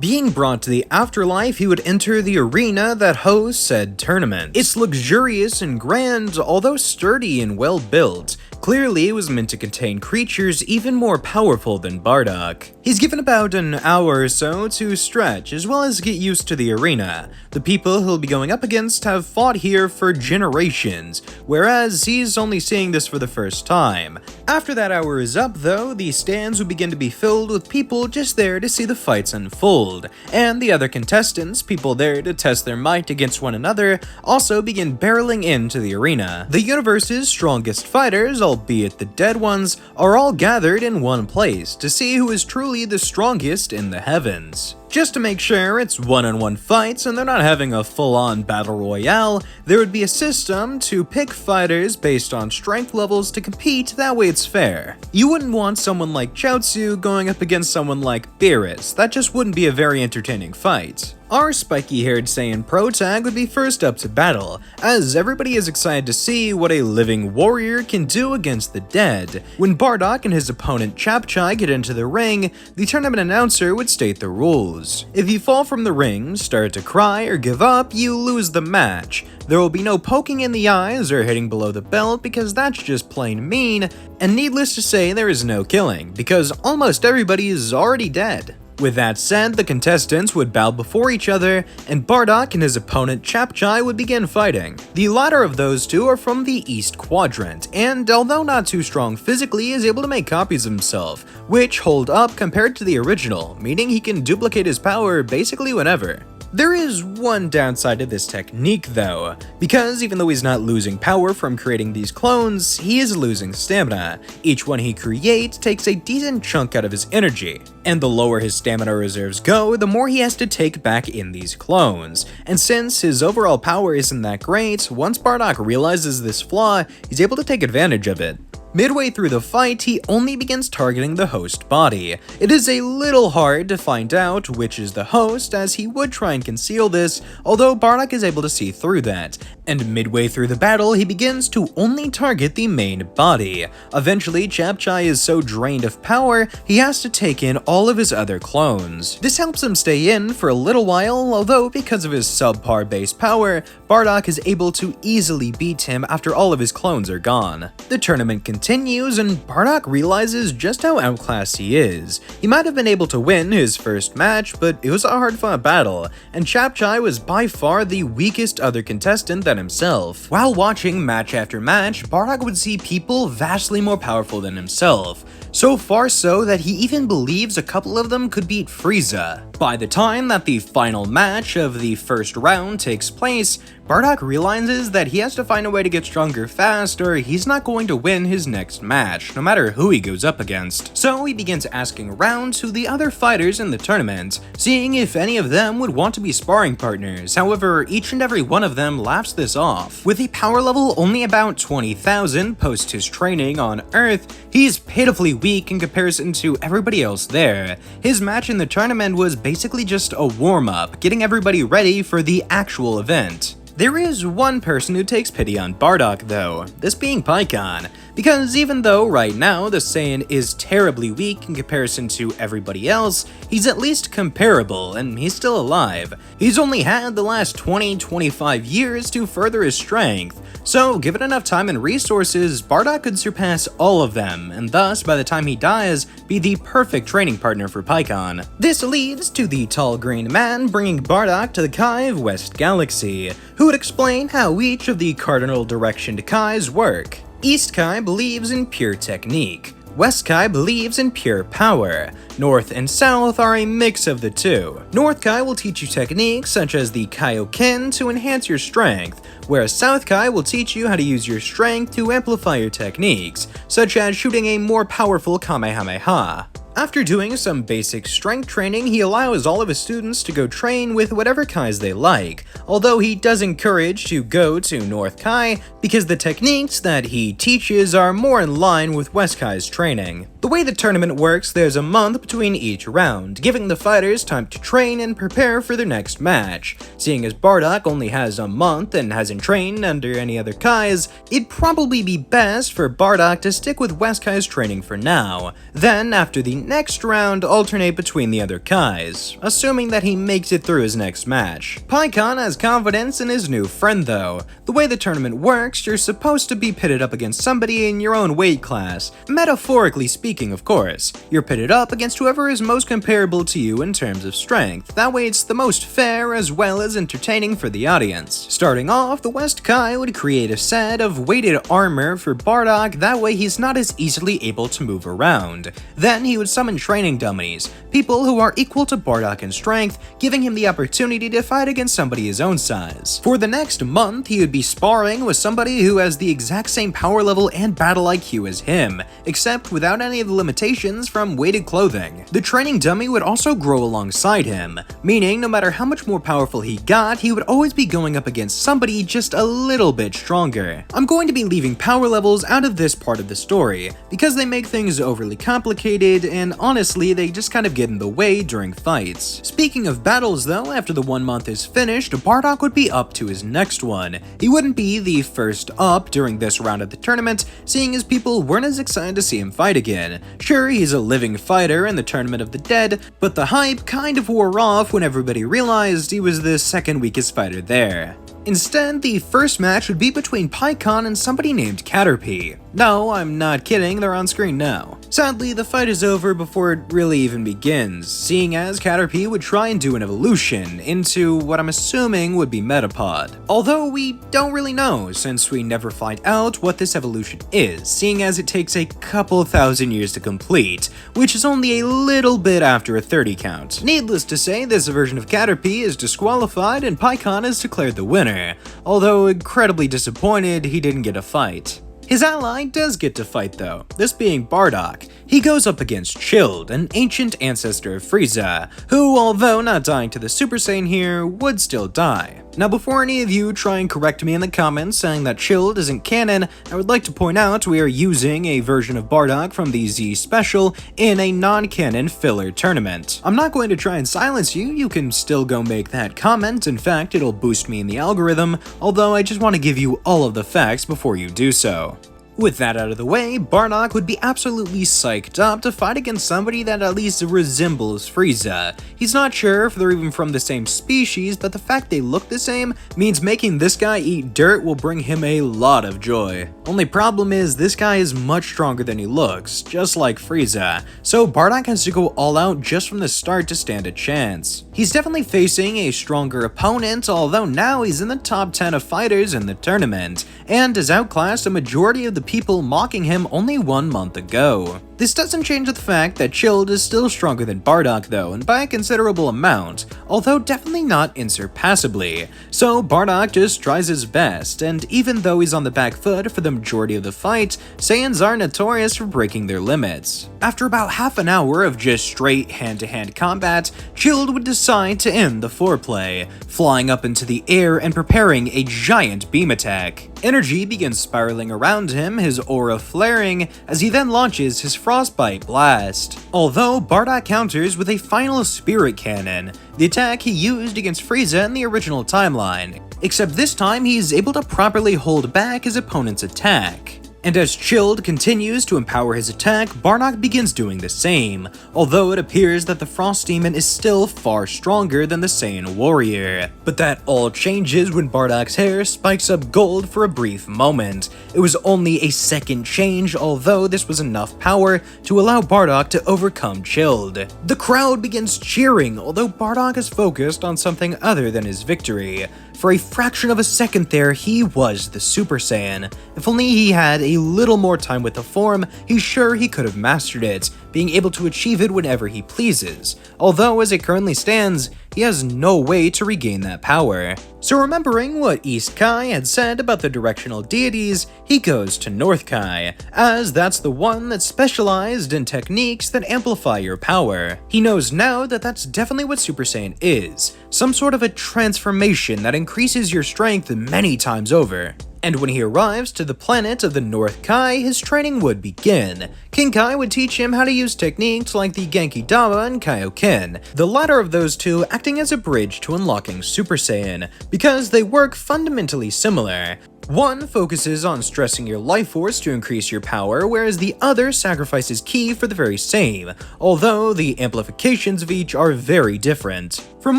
Being brought to the afterlife, he would enter the arena that hosts said tournament. It's luxurious and grand, although sturdy and well built. Clearly, it was meant to contain creatures even more powerful than Bardock. He's given about an hour or so to stretch, as well as get used to the arena. The people he'll be going up against have fought here for generations, whereas he's only seeing this for the first time. After that hour is up, though, the stands will begin to be filled with people just there to see the fights unfold, and the other contestants, people there to test their might against one another, also begin barreling into the arena. The universe's strongest fighters, albeit the dead ones, are all gathered in one place to see who is truly the strongest in the heavens. Just to make sure it's one-on-one fights and they're not having a full-on battle royale, there would be a system to pick fighters based on strength levels to compete, that way it's fair. You wouldn't want someone like Chaozu going up against someone like Beerus, that just wouldn't be a very entertaining fight. Our spiky-haired Saiyan Pro Tag would be first up to battle, as everybody is excited to see what a living warrior can do against the dead. When Bardock and his opponent Chapchai get into the ring, the tournament announcer would state the rules. If you fall from the ring, start to cry, or give up, you lose the match. There will be no poking in the eyes or hitting below the belt because that's just plain mean, and needless to say there is no killing, because almost everybody is already dead. With that said, the contestants would bow before each other, and Bardock and his opponent Chapchai would begin fighting. The latter of those two are from the East Quadrant, and although not too strong physically, is able to make copies of himself, which hold up compared to the original, meaning he can duplicate his power basically whenever. There is one downside to this technique though, because even though he's not losing power from creating these clones, he is losing stamina. Each one he creates takes a decent chunk out of his energy, and the lower his stamina reserves go, the more he has to take back in these clones. And since his overall power isn't that great, once Bardock realizes this flaw, he's able to take advantage of it. Midway through the fight, he only begins targeting the host body. It is a little hard to find out which is the host, as he would try and conceal this, although Bardock is able to see through that. And midway through the battle, he begins to only target the main body. Eventually, Chapchai is so drained of power, he has to take in all of his other clones. This helps him stay in for a little while, although because of his subpar base power, Bardock is able to easily beat him after all of his clones are gone. The tournament continues, and Bardock realizes just how outclassed he is. He might have been able to win his first match, but it was a hard-fought battle, and Chapchai was by far the weakest other contestant than himself. While watching match after match, Bardock would see people vastly more powerful than himself, so far so that he even believes a couple of them could beat Frieza. By the time that the final match of the first round takes place, Bardock realizes that he has to find a way to get stronger fast or he's not going to win his next match, no matter who he goes up against. So he begins asking around to the other fighters in the tournament, seeing if any of them would want to be sparring partners. However, each and every one of them laughs this off. With a power level only about 20,000 post his training on Earth, he's pitifully weak in comparison to everybody else there. His match in the tournament was basically just a warm-up, getting everybody ready for the actual event. There is one person who takes pity on Bardock though, this being Pikkon, because even though right now the Saiyan is terribly weak in comparison to everybody else, he's at least comparable and he's still alive. He's only had the last 20-25 years to further his strength, so given enough time and resources, Bardock could surpass all of them, and thus by the time he dies, be the perfect training partner for Pikkon. This leads to the tall green man bringing Bardock to the Kai of West Galaxy, who would explain how each of the cardinal directioned Kais work. East Kai believes in pure technique, West Kai believes in pure power, North and South are a mix of the two. North Kai will teach you techniques such as the Kaioken to enhance your strength, whereas South Kai will teach you how to use your strength to amplify your techniques, such as shooting a more powerful Kamehameha. After doing some basic strength training, he allows all of his students to go train with whatever Kais they like, although he does encourage to go to North Kai because the techniques that he teaches are more in line with West Kai's training. The way the tournament works, there's a month between each round, giving the fighters time to train and prepare for their next match. Seeing as Bardock only has a month and hasn't trained under any other Kais, it'd probably be best for Bardock to stick with West Kai's training for now. Then, after the next round alternate between the other Kais, assuming that he makes it through his next match. Pikkon has confidence in his new friend though. The way the tournament works, you're supposed to be pitted up against somebody in your own weight class. Metaphorically speaking, of course. You're pitted up against whoever is most comparable to you in terms of strength. That way it's the most fair as well as entertaining for the audience. Starting off, the West Kai would create a set of weighted armor for Bardock, that way he's not as easily able to move around. Then he would summon training dummies, people who are equal to Bardock in strength, giving him the opportunity to fight against somebody his own size. For the next month, he would be sparring with somebody who has the exact same power level and battle IQ as him, except without any of the limitations from weighted clothing. The training dummy would also grow alongside him, meaning no matter how much more powerful he got, he would always be going up against somebody just a little bit stronger. I'm going to be leaving power levels out of this part of the story, because they make things overly complicated, and honestly, they just kind of get in the way during fights. Speaking of battles though, after the 1 month is finished, Bardock would be up to his next one. He wouldn't be the first up during this round of the tournament, seeing as people weren't as excited to see him fight again. Sure, he's a living fighter in the Tournament of the Dead, but the hype kind of wore off when everybody realized he was the second weakest fighter there. Instead, the first match would be between Pikkon and somebody named Caterpie. No, I'm not kidding, they're on screen now. Sadly, the fight is over before it really even begins, seeing as Caterpie would try and do an evolution into what I'm assuming would be Metapod. Although we don't really know, since we never find out what this evolution is, seeing as it takes a couple thousand years to complete, which is only a little bit after a 30 count. Needless to say, this version of Caterpie is disqualified and Pikkon is declared the winner, although incredibly disappointed he didn't get a fight. His ally does get to fight though, this being Bardock. He goes up against Chilled, an ancient ancestor of Frieza, who, although not dying to the Super Saiyan here, would still die. Now before any of you try and correct me in the comments saying that Chilled isn't canon, I would like to point out we are using a version of Bardock from the Z Special in a non-canon filler tournament. I'm not going to try and silence you, you can still go make that comment, in fact it'll boost me in the algorithm, although I just want to give you all of the facts before you do so. With that out of the way, Bardock would be absolutely psyched up to fight against somebody that at least resembles Frieza. He's not sure if they're even from the same species, but the fact they look the same means making this guy eat dirt will bring him a lot of joy. Only problem is, this guy is much stronger than he looks, just like Frieza, so Bardock has to go all out just from the start to stand a chance. He's definitely facing a stronger opponent, although now he's in the top 10 of fighters in the tournament, and has outclassed a majority of the people mocking him only 1 month ago. This doesn't change the fact that Chilled is still stronger than Bardock though, and by a considerable amount, although definitely not insurpassably. So Bardock just tries his best, and even though he's on the back foot for the majority of the fight, Saiyans are notorious for breaking their limits. After about half an hour of just straight hand-to-hand combat, Chilled would decide to end the foreplay, flying up into the air and preparing a giant beam attack. Energy begins spiraling around him, his aura flaring, as he then launches his Frostbite Blast. Although Bardock counters with a final Spirit Cannon, the attack he used against Frieza in the original timeline, except this time he's able to properly hold back his opponent's attack. And as Chilled continues to empower his attack, Bardock begins doing the same, although it appears that the Frost Demon is still far stronger than the Saiyan Warrior. But that all changes when Bardock's hair spikes up gold for a brief moment. It was only a second change, although this was enough power to allow Bardock to overcome Chilled. The crowd begins cheering, although Bardock is focused on something other than his victory. For a fraction of a second there, he was the Super Saiyan. If only he had a little more time with the form, he's sure he could have mastered it, being able to achieve it whenever he pleases. Although, as it currently stands, he has no way to regain that power. So remembering what East Kai had said about the directional deities, he goes to North Kai, as that's the one that specialized in techniques that amplify your power. He knows now that that's definitely what Super Saiyan is, some sort of a transformation that increases your strength many times over. And when he arrives to the planet of the North Kai, his training would begin. King Kai would teach him how to use techniques like the Genki Dama and Kaioken, the latter of those two acting as a bridge to unlocking Super Saiyan, because they work fundamentally similar. One focuses on stressing your life force to increase your power, whereas the other sacrifices ki for the very same, although the amplifications of each are very different. From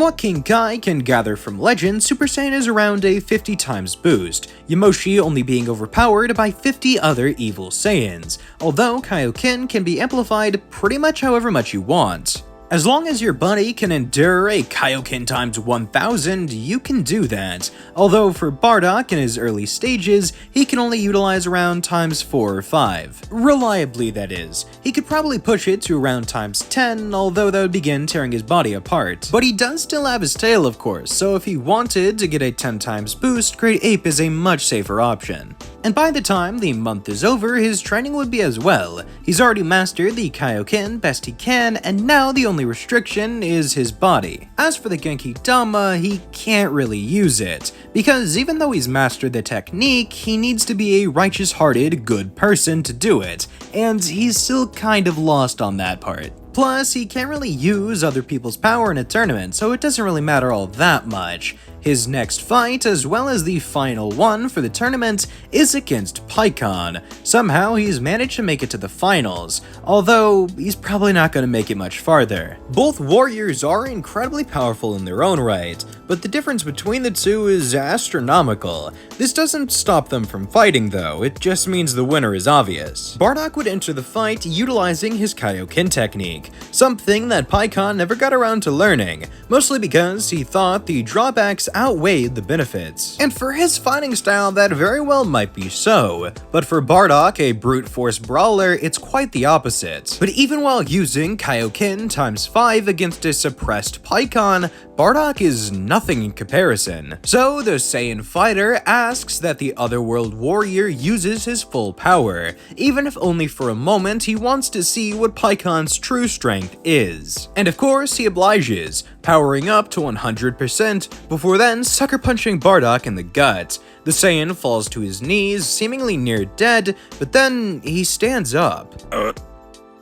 what King Kai can gather from legend, Super Saiyan is around a 50 times boost, Yamoshi only being overpowered by 50 other evil Saiyans, although Kaioken can be amplified pretty much however much you want. As long as your body can endure a Kaioken times 1000, you can do that, although for Bardock in his early stages, he can only utilize around times 4 or 5. Reliably, that is. He could probably push it to around times 10, although that would begin tearing his body apart. But he does still have his tail, of course, so if he wanted to get a 10 times boost, Great Ape is a much safer option. And by the time the month is over, his training would be as well. He's already mastered the Kaioken best he can, and now the only restriction is his body. As for the Genki Dama, he can't really use it, because even though he's mastered the technique, he needs to be a righteous-hearted, good person to do it, and he's still kind of lost on that part. Plus, he can't really use other people's power in a tournament, so it doesn't really matter all that much. His next fight, as well as the final one for the tournament, is against Pikkon. Somehow, he's managed to make it to the finals, although he's probably not going to make it much farther. Both warriors are incredibly powerful in their own right, but the difference between the two is astronomical. This doesn't stop them from fighting though, it just means the winner is obvious. Bardock would enter the fight utilizing his Kaioken technique, something that Pikkon never got around to learning, mostly because he thought the drawbacks outweighed the benefits. And for his fighting style, that very well might be so, but for Bardock, a brute force brawler, it's quite the opposite. But even while using Kaioken times 5 against a suppressed Pikkon, Bardock is nothing in comparison. So the Saiyan fighter asks that the otherworld warrior uses his full power, even if only for a moment. He wants to see what Pikkon's true strength is. And of course he obliges, powering up to 100% before then sucker punching Bardock in the gut. The Saiyan falls to his knees, seemingly near dead, but then he stands up.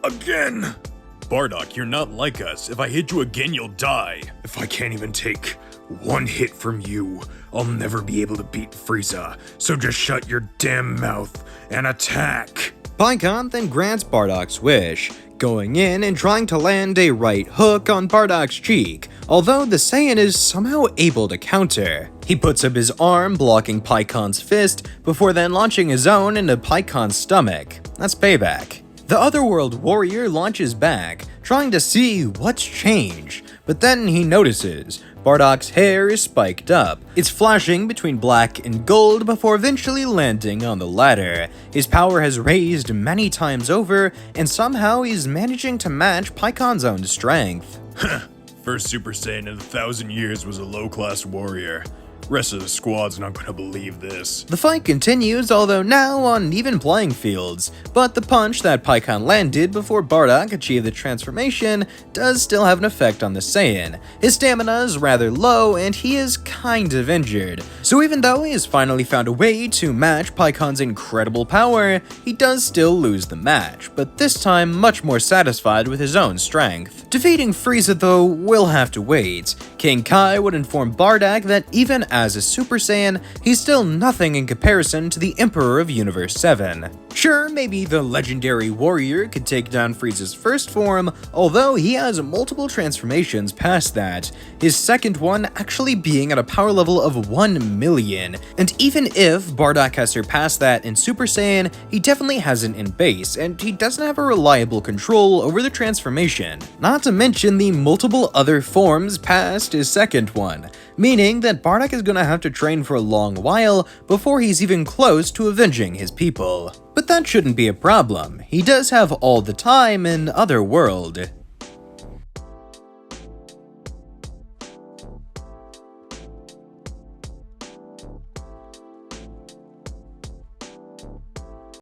Again? Bardock, you're not like us. If I hit you again, you'll die. If I can't even take one hit from you, I'll never be able to beat Frieza. So just shut your damn mouth and attack. Pikkon then grants Bardock's wish, going in and trying to land a right hook on Bardock's cheek, although the Saiyan is somehow able to counter. He puts up his arm, blocking Pikkon's fist, before then launching his own into Pikkon's stomach. That's payback. The otherworld warrior launches back, trying to see what's changed, but then he notices Bardock's hair is spiked up. It's flashing between black and gold before eventually landing on the latter. His power has raised many times over, and somehow he's managing to match Pikkon's own strength. First Super Saiyan in 1,000 years was a low-class warrior. Rest of the squad's not gonna believe this. The fight continues, although now on even playing fields, but the punch that Pikkon landed before Bardock achieved the transformation does still have an effect on the Saiyan. His stamina is rather low and he is kind of injured, so even though he has finally found a way to match Pikkon's incredible power, he does still lose the match, but this time much more satisfied with his own strength. Defeating Frieza though will have to wait. King Kai would inform Bardock that even as a Super Saiyan, he's still nothing in comparison to the Emperor of Universe 7. Sure, maybe the legendary warrior could take down Frieza's first form, although he has multiple transformations past that, his second one actually being at a power level of 1 million. And even if Bardock has surpassed that in Super Saiyan, he definitely hasn't in base, and he doesn't have a reliable control over the transformation, not to mention the multiple other forms past his second one, meaning that Bardock is gonna have to train for a long while before he's even close to avenging his people. But that shouldn't be a problem. He does have all the time in Otherworld.